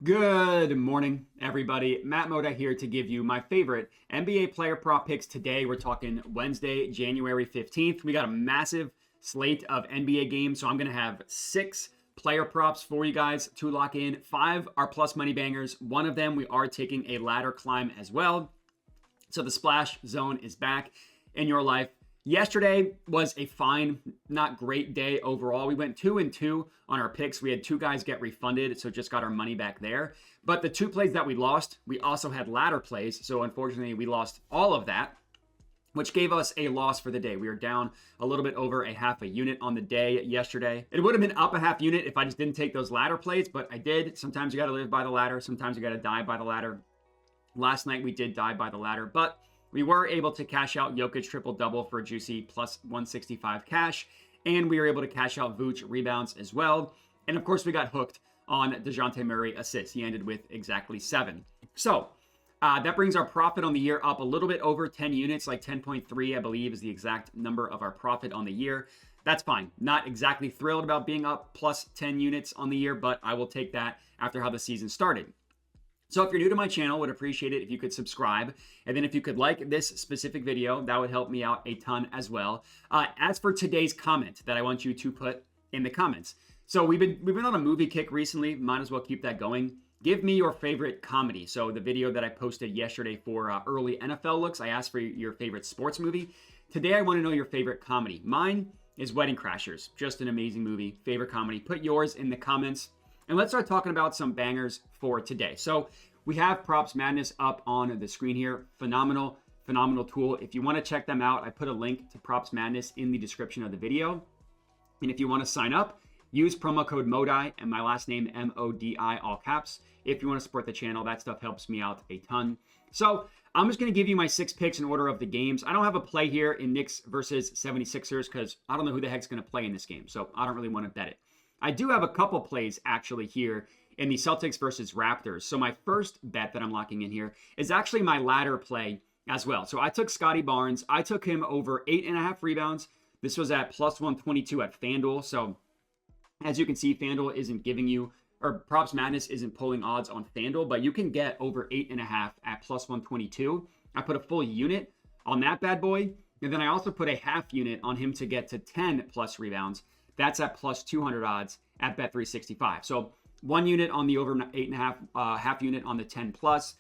Good morning, everybody. Matt Moda here to give you my favorite NBA player prop picks today. We're talking Wednesday, January 15th. We got a massive slate of NBA games, so I'm going to have 6 player props for you guys to lock in. 5 are plus money bangers. One of them, we are taking a ladder climb as well. So the splash zone is back in your life. Yesterday was a fine, not great day overall. We went 2-2 on our picks. We had 2 guys get refunded, so just got our money back there. But the 2 plays that we lost, we also had ladder plays. So unfortunately, we lost all of that, which gave us a loss for the day. We were down a little bit over a half a unit on the day yesterday. It would have been up a half unit if I just didn't take those ladder plays, but I did. Sometimes you got to live by the ladder. Sometimes you got to die by the ladder. Last night we did die by the ladder, but we were able to cash out Jokic triple-double for a juicy plus 165 cash, and we were able to cash out Vooch rebounds as well. And of course, we got hooked on DeJounte Murray assists. He ended with exactly 7. So that brings our profit on the year up a little bit over 10 units, like 10.3, I believe, is the exact number of our profit on the year. That's fine. Not exactly thrilled about being up plus 10 units on the year, but I will take that after how the season started. So if you're new to my channel, would appreciate it if you could subscribe. And then if you could like this specific video, that would help me out a ton as well. As for today's comment that I want you to put in the comments. So we've been on a movie kick recently. Might as well keep that going. Give me your favorite comedy. So the video that I posted yesterday for early NFL looks, I asked for your favorite sports movie. Today I want to know your favorite comedy. Mine is Wedding Crashers. Just an amazing movie. Favorite comedy. Put yours in the comments. And let's start talking about some bangers for today. So we have Props Madness up on the screen here. Phenomenal tool. If you want to check them out, I put a link to Props Madness in the description of the video. And if you want to sign up, use promo code MODI and my last name, M-O-D-I, all caps. If you want to support the channel, that stuff helps me out a ton. So I'm just going to give you my 6 picks in order of the games. I don't have a play here in Knicks versus 76ers because I don't know who the heck's going to play in this game. So I don't really want to bet it. I do have a couple plays actually here in the Celtics versus Raptors. So my first bet that I'm locking in here is actually my ladder play as well. So I took Scottie Barnes. I took him over 8.5 rebounds. This was at plus 122 at FanDuel. So as you can see, FanDuel isn't giving you, or Props Madness isn't pulling odds on FanDuel, but you can get over 8.5 at plus 122. I put a full unit on that bad boy. And then I also put a half unit on him to get to 10 plus rebounds. That's at plus 200 odds at Bet365. So 1 unit on the over 8.5, half unit on the 10 plus.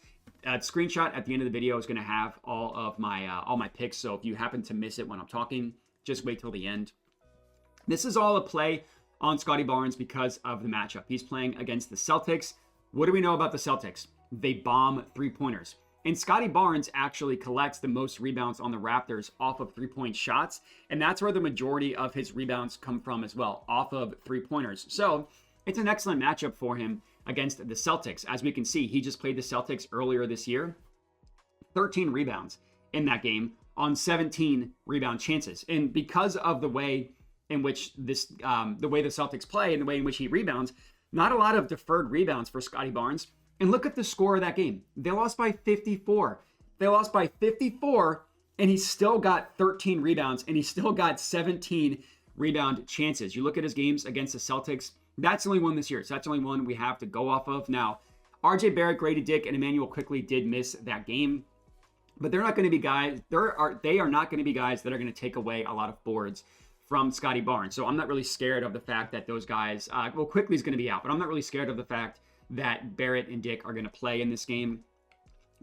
Screenshot at the end of the video is going to have all my picks. So if you happen to miss it when I'm talking, just wait till the end. This is all a play on Scottie Barnes because of the matchup. He's playing against the Celtics. What do we know about the Celtics? They bomb 3-pointers. And Scottie Barnes actually collects the most rebounds on the Raptors off of 3-point shots. And that's where the majority of his rebounds come from as well, off of 3-pointers. So it's an excellent matchup for him against the Celtics. As we can see, he just played the Celtics earlier this year. 13 rebounds in that game on 17 rebound chances. And because of the way in which the way the Celtics play and the way in which he rebounds, not a lot of deferred rebounds for Scottie Barnes. And look at the score of that game. They lost by 54. They lost by 54, and he still got 13 rebounds, and he still got 17 rebound chances. You look at his games against the Celtics, that's the only one this year. So that's the only one we have to go off of. Now, RJ Barrett, Grady Dick, and Emmanuel quickly did miss that game, but they're not going to be guys. They are not going to be guys that are going to take away a lot of boards from Scottie Barnes. So I'm not really scared of the fact that those guys, quickly is going to be out, but I'm not really scared of the fact that Barrett and Dick are going to play in this game.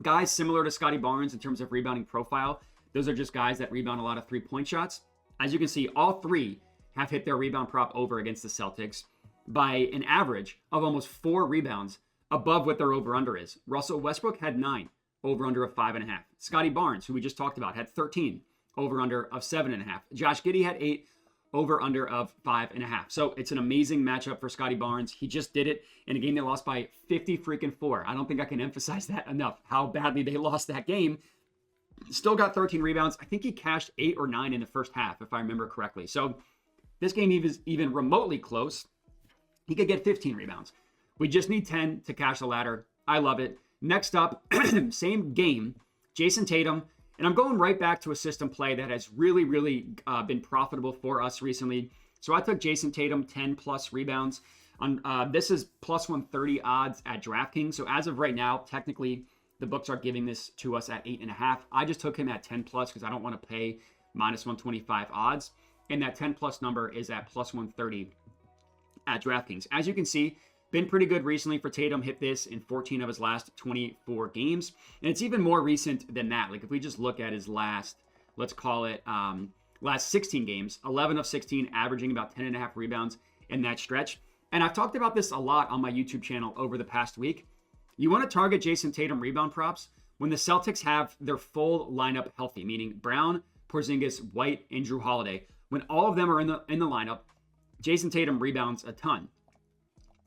Guys similar to Scottie Barnes in terms of rebounding profile, those are just guys that rebound a lot of 3-point shots. As you can see, all 3 have hit their rebound prop over against the Celtics by an average of almost 4 rebounds above what their over-under is. Russell Westbrook had 9, over-under of 5.5. Scottie Barnes, who we just talked about, had 13, over-under of 7.5. Josh Giddey had 8, over-under of 5.5. So it's an amazing matchup for Scottie Barnes. He just did it in a game they lost by 54. I don't think I can emphasize that enough, how badly they lost that game. Still got 13 rebounds. I think he cashed 8 or 9 in the first half, if I remember correctly. So this game is even remotely close. He could get 15 rebounds. We just need 10 to cash the ladder. I love it. Next up, same game, Jayson Tatum. And I'm going right back to a system play that has really been profitable for us recently. So I took Jayson Tatum 10 plus rebounds. This is plus 130 odds at DraftKings. So as of right now, technically, the books are giving this to us at 8.5. I just took him at 10 plus because I don't want to pay minus 125 odds. And that 10 plus number is at plus 130 at DraftKings. As you can see, been pretty good recently for Tatum. Hit this in 14 of his last 24 games. And it's even more recent than that. Like if we just look at his last, let's call it last 16 games, 11 of 16, averaging about 10.5 rebounds in that stretch. And I've talked about this a lot on my YouTube channel over the past week. You want to target Jayson Tatum rebound props when the Celtics have their full lineup healthy, meaning Brown, Porzingis, White, and Jrue Holiday. When all of them are in the lineup, Jayson Tatum rebounds a ton.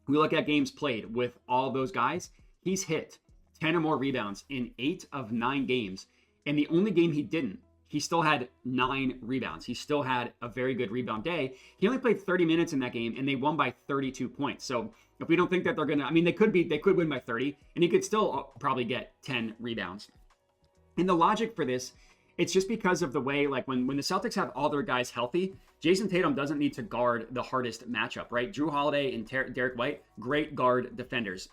We look at games played with all those guys. He's hit 10 or more rebounds in 8 of 9 games. And the only game he didn't, he still had 9 rebounds. He still had a very good rebound day. He only played 30 minutes in that game, and they won by 32 points. So if we don't think that they're going to, I mean, they could win by 30, and he could still probably get 10 rebounds. And the logic for this, it's just because of the way, like when the Celtics have all their guys healthy, Jayson Tatum doesn't need to guard the hardest matchup, right? Jrue Holiday and Derek White, great guard defenders.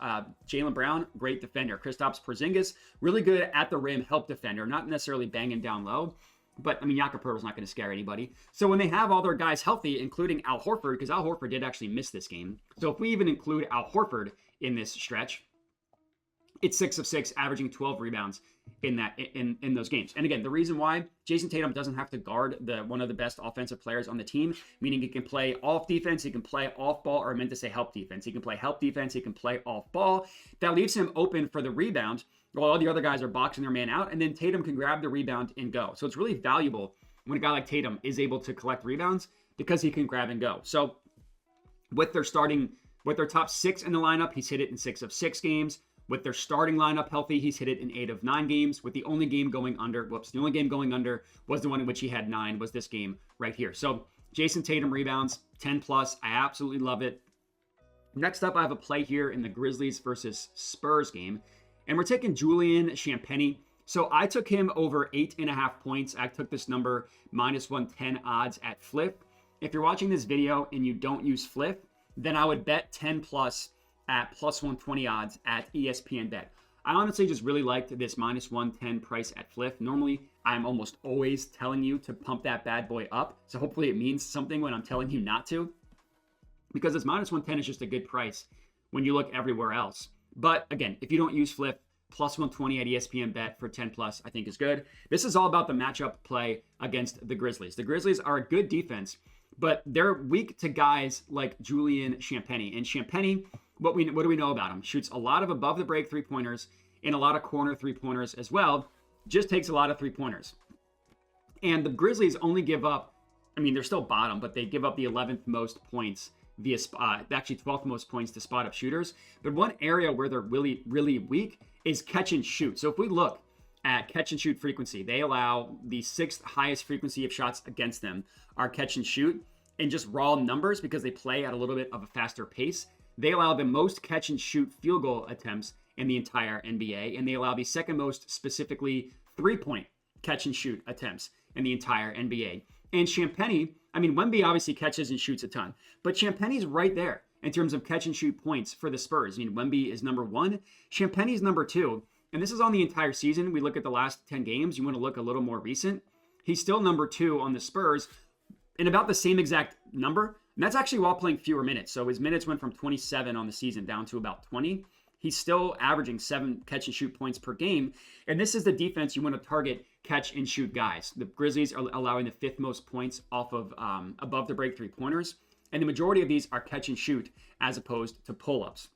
Jaylen Brown, great defender. Kristaps Porzingis, really good at the rim, help defender, not necessarily banging down low. But, I mean, Jakob Poeltl's not going to scare anybody. So when they have all their guys healthy, including Al Horford, because Al Horford did actually miss this game. So if we even include Al Horford in this stretch, it's 6 of 6, averaging 12 rebounds in those games. And again, the reason why Jayson Tatum doesn't have to guard one of the best offensive players on the team, meaning he can play off defense, he can play off ball, or I meant to say help defense. He can play help defense, he can play off ball. That leaves him open for the rebound while all the other guys are boxing their man out, and then Tatum can grab the rebound and go. So it's really valuable when a guy like Tatum is able to collect rebounds because he can grab and go. So with their top 6 in the lineup, he's hit it in 6 of 6 games. With their starting lineup healthy, he's hit it in 8 of 9 games. With the only game going under was the one in which he had 9, was this game right here. So Jayson Tatum rebounds, 10 plus. I absolutely love it. Next up, I have a play here in the Grizzlies versus Spurs game. And we're taking Julian Champagnie. So I took him over 8.5 points. I took this number minus 110 odds at Flip. If you're watching this video and you don't use Flip, then I would bet 10 plus at plus 120 odds at ESPN Bet. I honestly just really liked this minus 110 price at Flip. Normally, I'm almost always telling you to pump that bad boy up. So hopefully it means something when I'm telling you not to. Because this minus 110 is just a good price when you look everywhere else. But again, if you don't use Flip, plus 120 at ESPN Bet for 10 plus, I think is good. This is all about the matchup play against the Grizzlies. The Grizzlies are a good defense, but they're weak to guys like Julian Champagnie. And Champagnie, what do we know about him? Shoots a lot of above the break 3-pointers and a lot of corner 3-pointers as well. Just takes a lot of 3-pointers. And the Grizzlies only give up, I mean, they're still bottom, but they give up the 11th most points via actually 12th most points to spot up shooters. But one area where they're really, really weak is catch and shoot. So if we look at catch and shoot frequency, they allow the 6th highest frequency of shots against them are catch and shoot. In just raw numbers, because they play at a little bit of a faster pace, they allow the most catch and shoot field goal attempts in the entire NBA, and they allow the second most specifically 3-point catch and shoot attempts in the entire NBA. And Champagnie, I mean, Wemby obviously catches and shoots a ton, but Champagnie's right there in terms of catch and shoot points for the Spurs. I mean, Wemby is number 1, Champagnie's number 2, and this is on the entire season. We look at the last 10 games. You want to look a little more recent. He's still number 2 on the Spurs in about the same exact number, and that's actually while playing fewer minutes. So his minutes went from 27 on the season down to about 20. He's still averaging 7 catch and shoot points per game. And this is the defense you want to target catch and shoot guys. The Grizzlies are allowing the 5th most points off of above the break 3-pointers. And the majority of these are catch and shoot as opposed to pull-ups.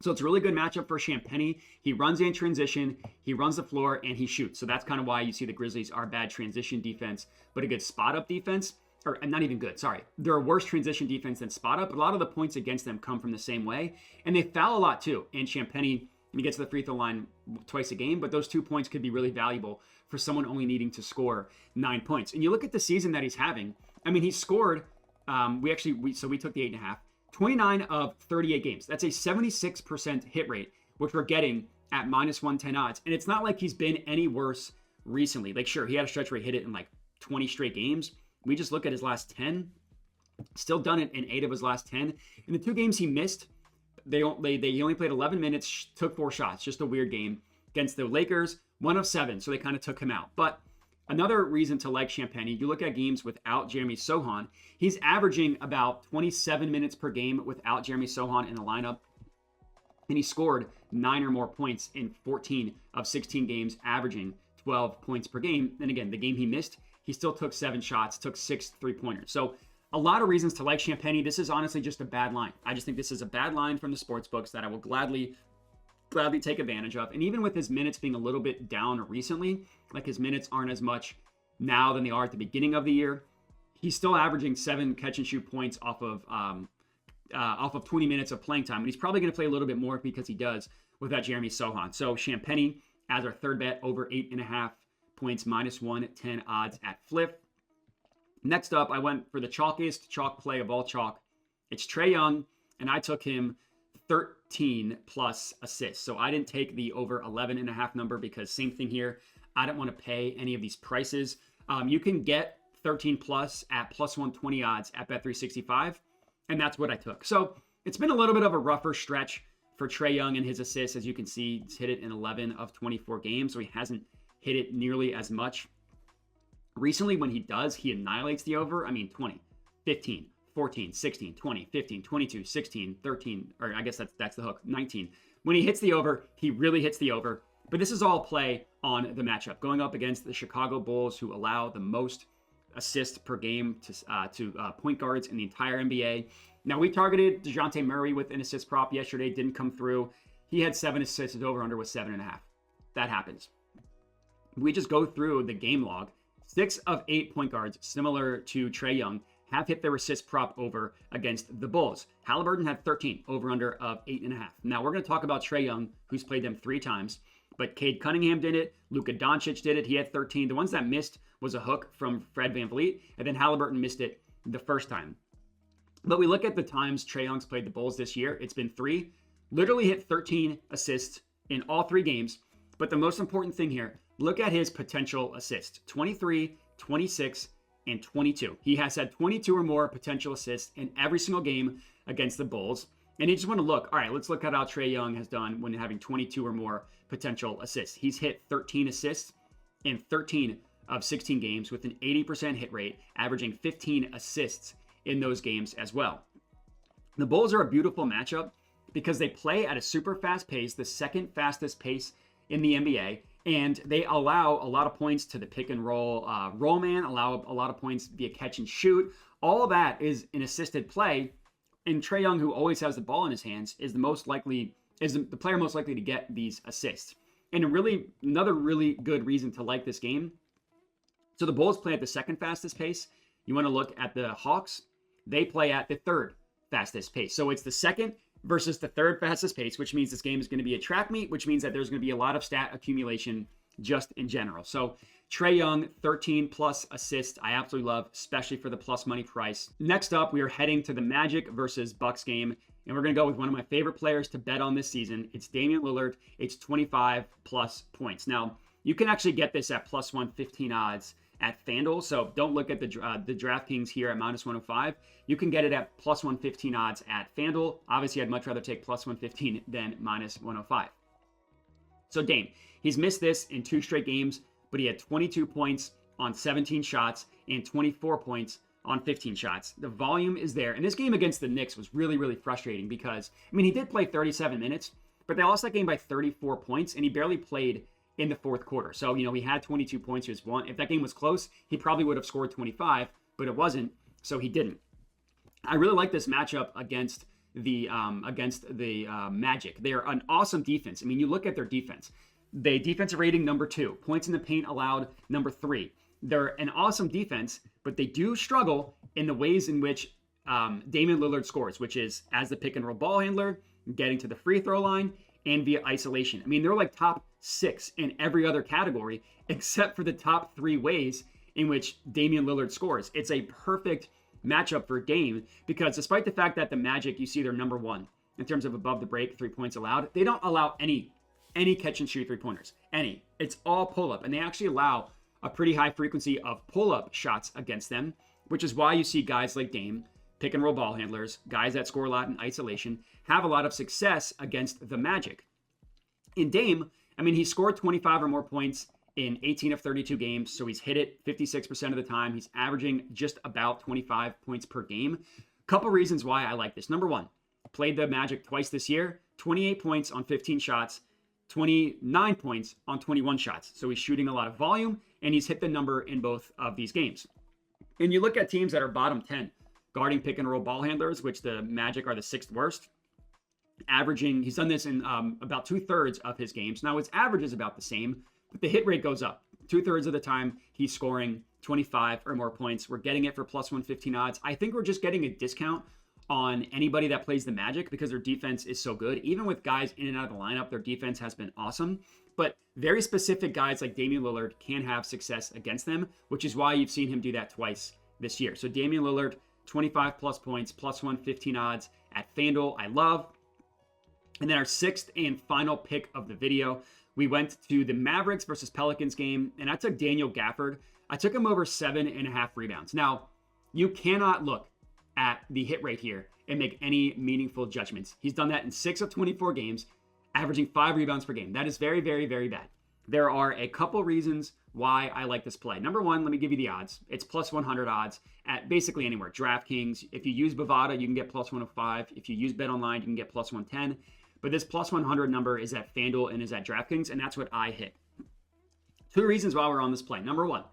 So it's a really good matchup for Champagnie. He runs in transition, he runs the floor, and he shoots. So that's kind of why you see the Grizzlies are bad transition defense, but a good spot-up defense. Or not even good, sorry. They're a worse transition defense than spot up, but a lot of the points against them come from the same way. And they foul a lot too. And Champagnie, he gets to the free throw line twice a game, but those 2 points could be really valuable for someone only needing to score 9 points. And you look at the season that he's having. I mean, he scored, we took the 8.5, 29 of 38 games. That's a 76% hit rate, which we're getting at minus 110 odds. And it's not like he's been any worse recently. Like, sure, he had a stretch where he hit it in like 20 straight games. We just look at his last 10. Still done it in 8 of his last 10. In the 2 games he missed, he only played 11 minutes, took 4 shots. Just a weird game. Against the Lakers, 1 of 7, so they kind of took him out. But another reason to like Champagnie, you look at games without Jeremy Sochan, he's averaging about 27 minutes per game without Jeremy Sochan in the lineup. And he scored 9 or more points in 14 of 16 games, averaging 12 points per game. And again, the game he missed, he still took 7 shots, took 6 3-pointers. So a lot of reasons to like Champagnie. This is honestly just a bad line. I just think this is a bad line from the sports books that I will gladly take advantage of. And even with his minutes being a little bit down recently, like his minutes aren't as much now than they are at the beginning of the year, he's still averaging 7 catch and shoot points off of 20 minutes of playing time. And he's probably going to play a little bit more because he does without Jeremy Sochan. So Champagnie as our third bet, over 8.5 points, -110 odds at Flip. Next up, I went for the chalkiest chalk play of all chalk. It's Trae Young, and I took him 13 plus assists. So I didn't take the over 11.5 number because same thing here. I don't want to pay any of these prices. You can get 13 plus at plus 120 odds at Bet365, and that's what I took. So it's been a little bit of a rougher stretch for Trae Young and his assists. As you can see, he's hit it in 11 of 24 games, so he hasn't hit it nearly as much. Recently, when he does, he annihilates the over. I mean, 20, 15, 14, 16, 20, 15, 22, 16, 13, or I guess that's the hook, 19. When he hits the over, he really hits the over. But this is all play on the matchup. Going up against the Chicago Bulls, who allow the most assists per game to point guards in the entire NBA. Now, we targeted DeJounte Murray with an assist prop yesterday. Didn't come through. He had 7 assists. His over-under was 7.5. That happens. We just go through the game log. 6 of 8 point guards, similar to Trae Young, have hit their assist prop over against the Bulls. Halliburton had 13, over-under of 8.5. Now, we're going to talk about Trae Young, who's played them 3 times. But Cade Cunningham did it. Luka Doncic did it. He had 13. The ones that missed was a hook from Fred VanVleet. And then Halliburton missed it the first time. But we look at the times Trae Young's played the Bulls this year. It's been 3. Literally hit 13 assists in all 3 games. But the most important thing here, look at his potential assists. 23, 26, and 22. He has had 22 or more potential assists in every single game against the Bulls. And you just want to look, all right, let's look at how Trae Young has done when having 22 or more potential assists. He's hit 13 assists in 13 of 16 games with an 80% hit rate, averaging 15 assists in those games as well. The Bulls are a beautiful matchup because they play at a super fast pace, the second fastest pace in the NBA, and they allow a lot of points to the pick and roll roll man, allow a lot of points via catch and shoot. All that is an assisted play. And Trae Young, who always has the ball in his hands, is the player most likely to get these assists. And another really good reason to like this game. So the Bulls play at the second fastest pace. You want to look at the Hawks. They play at the third fastest pace. So it's the second versus the third fastest pace, which means this game is going to be a track meet, which means that there's going to be a lot of stat accumulation just in general. So Trae Young, 13 plus assists. I absolutely love, especially for the plus money price. Next up, we are heading to the Magic versus Bucks game, and we're going to go with one of my favorite players to bet on this season. It's Damian Lillard. It's 25 plus points. Now, you can actually get this at plus 115 odds at FanDuel, so don't look at the DraftKings here at -105. You can get it at plus 115 odds at FanDuel. Obviously, I'd much rather take plus 115 than -105. So Dame, he's missed this in 2 straight games, but he had 22 points on 17 shots and 24 points on 15 shots. The volume is there. And this game against the Knicks was really, really frustrating because, I mean, he did play 37 minutes, but they lost that game by 34 points, and he barely played in the fourth quarter. So, he had 22 points. If that game was close, he probably would have scored 25, but it wasn't, so he didn't. I really like this matchup against the Magic. They are an awesome defense. I mean, you look at their defense. They defensive rating number 2, points in the paint allowed number 3. They're an awesome defense, but they do struggle in the ways in which Damian Lillard scores, which is as the pick and roll ball handler, getting to the free throw line, and via isolation. I mean, they're like top 6 in every other category except for the top 3 ways in which Damian Lillard scores. It's a perfect matchup for Dame because despite the fact that the Magic, you see they're number 1 in terms of above the break 3 points allowed, they don't allow any catch and shoot 3-pointers. Any. It's all pull-up, and they actually allow a pretty high frequency of pull-up shots against them, which is why you see guys like Dame pick and roll ball handlers, guys that score a lot in isolation, have a lot of success against the Magic. In Dame, I mean, he scored 25 or more points in 18 of 32 games, so he's hit it 56% of the time. He's averaging just about 25 points per game. Couple reasons why I like this. Number one, played the Magic twice this year, 28 points on 15 shots, 29 points on 21 shots. So he's shooting a lot of volume, and he's hit the number in both of these games. And you look at teams that are bottom 10, guarding pick and roll ball handlers, which the Magic are the 6th worst. Averaging, he's done this in about 2/3 of his games. Now his average is about the same, but the hit rate goes up. 2/3 of the time he's scoring 25 or more points. We're getting it for plus 115 odds. I think we're just getting a discount on anybody that plays the Magic because their defense is so good. Even with guys in and out of the lineup, their defense has been awesome. But very specific guys like Damian Lillard can have success against them, which is why you've seen him do that twice this year. So Damian Lillard, 25 plus points, plus 115 odds at FanDuel. I love. And then our 6th and final pick of the video, we went to the Mavericks versus Pelicans game, and I took Daniel Gafford. I took him over 7.5 rebounds. Now, you cannot look at the hit rate here and make any meaningful judgments. He's done that in 6 of 24 games, averaging 5 rebounds per game. That is very, very, very bad. There are a couple reasons why I like this play. Number one, let me give you the odds. It's plus 100 odds at basically anywhere. DraftKings, if you use Bovada, you can get plus 105. If you use BetOnline, you can get plus 110. But this plus 100 number is at FanDuel and is at DraftKings, and that's what I hit. 2 reasons why we're on this play. Number one,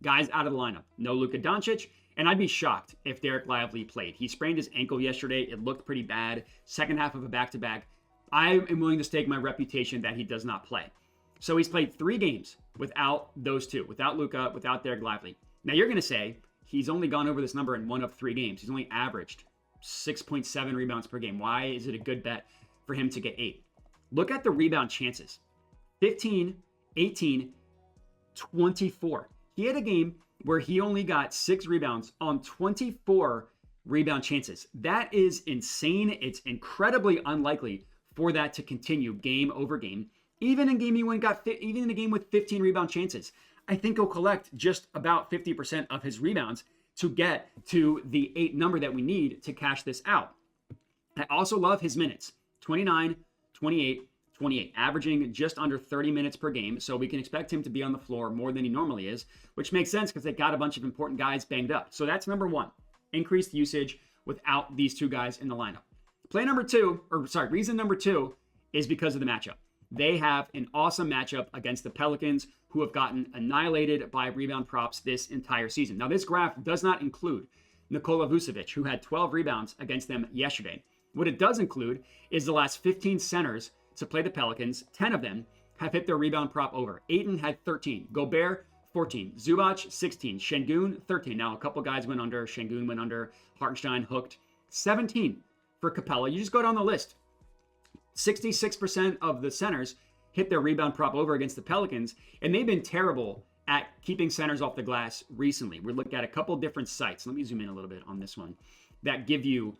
guys out of the lineup. No Luka Doncic, and I'd be shocked if Derek Lively played. He sprained his ankle yesterday. It looked pretty bad. Second half of a back-to-back. I am willing to stake my reputation that he does not play. So he's played 3 games without those 2, without Luka, without Derek Lively. Now you're going to say he's only gone over this number in 1 of 3 games. He's only averaged 6.7 rebounds per game. Why is it a good bet for him to get 8? Look at the rebound chances. 15, 18, 24. He had a game where he only got 6 rebounds on 24 rebound chances. That is insane. It's incredibly unlikely for that to continue game over game. Even in even in a game with 15 rebound chances, I think he'll collect just about 50% of his rebounds to get to the 8 number that we need to cash this out. I also love his minutes. 29, 28, 28, averaging just under 30 minutes per game. So we can expect him to be on the floor more than he normally is, which makes sense because they got a bunch of important guys banged up. So that's number one, increased usage without these 2 guys in the lineup. Reason number two is because of the matchup. They have an awesome matchup against the Pelicans, who have gotten annihilated by rebound props this entire season. Now, this graph does not include Nikola Vucevic, who had 12 rebounds against them yesterday. What it does include is the last 15 centers to play the Pelicans. 10 of them have hit their rebound prop over. Ayton had 13. Gobert, 14. Zubac, 16. Şengün, 13. Now, a couple guys went under. Şengün went under. Hartenstein hooked. 17 for Capella. You just go down the list. 66% of the centers hit their rebound prop over against the Pelicans, and they've been terrible at keeping centers off the glass recently. We're looking at a couple different sites. Let me zoom in a little bit on this one that give you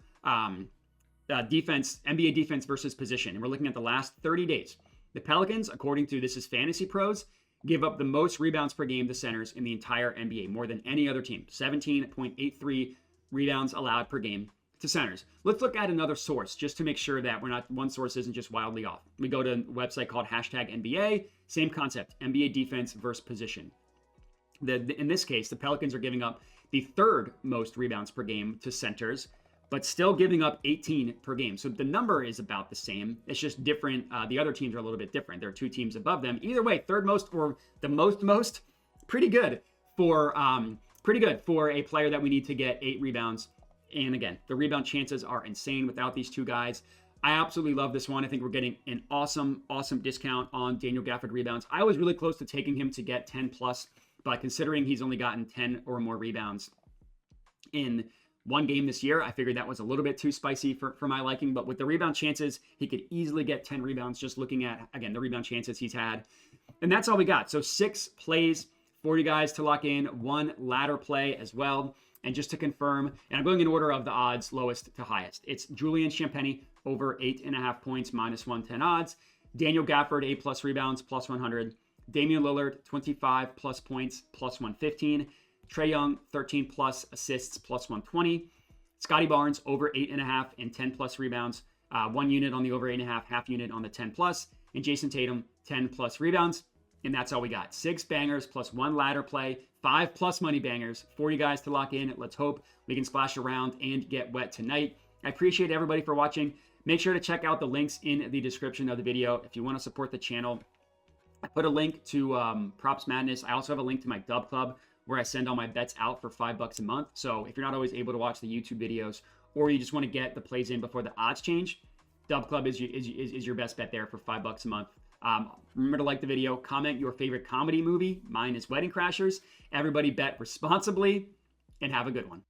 defense, NBA defense versus position. And we're looking at the last 30 days. The Pelicans, according to This Is Fantasy Pros, give up the most rebounds per game to centers in the entire NBA, more than any other team. 17.83 rebounds allowed per game to centers. Let's look at another source just to make sure that one source isn't just wildly off. We go to a website called #NBA, same concept, NBA defense versus position. In this case, the Pelicans are giving up the 3rd most rebounds per game to centers, but still giving up 18 per game. So the number is about the same. It's just different. The other teams are a little bit different. There are 2 teams above them. Either way, 3rd most or the most, pretty good for a player that we need to get 8 rebounds. And again, the rebound chances are insane without these 2 guys. I absolutely love this one. I think we're getting an awesome discount on Daniel Gafford rebounds. I was really close to taking him to get 10 plus, but considering he's only gotten 10 or more rebounds in 1 game this year, I figured that was a little bit too spicy for my liking. But with the rebound chances, he could easily get 10 rebounds just looking at, again, the rebound chances he's had. And that's all we got. So 6 plays, 40 guys to lock in, 1 ladder play as well. And just to confirm, and I'm going in order of the odds, lowest to highest. It's Julian Champagnie over 8.5 points, minus 110 odds. Daniel Gafford, 8 plus rebounds, plus 100. Damian Lillard, 25 plus points, plus 115. Trae Young, 13 plus assists, plus 120. Scottie Barnes over 8.5 and 10 plus rebounds. 1 unit on the over 8.5, half unit on the 10 plus. And Jayson Tatum, 10 plus rebounds. And that's all we got. 6 bangers plus 1 ladder play, 5 plus money bangers for you guys to lock in. Let's hope we can splash around and get wet tonight. I appreciate everybody for watching. Make sure to check out the links in the description of the video if you want to support the channel. I put a link to Props Madness. I also have a link to my Dub Club where I send all my bets out for $5 a month. So if you're not always able to watch the YouTube videos or you just want to get the plays in before the odds change, Dub Club is your best bet there for $5 a month. Remember to like the video, comment your favorite comedy movie. Mine is Wedding Crashers. Everybody bet responsibly and have a good one.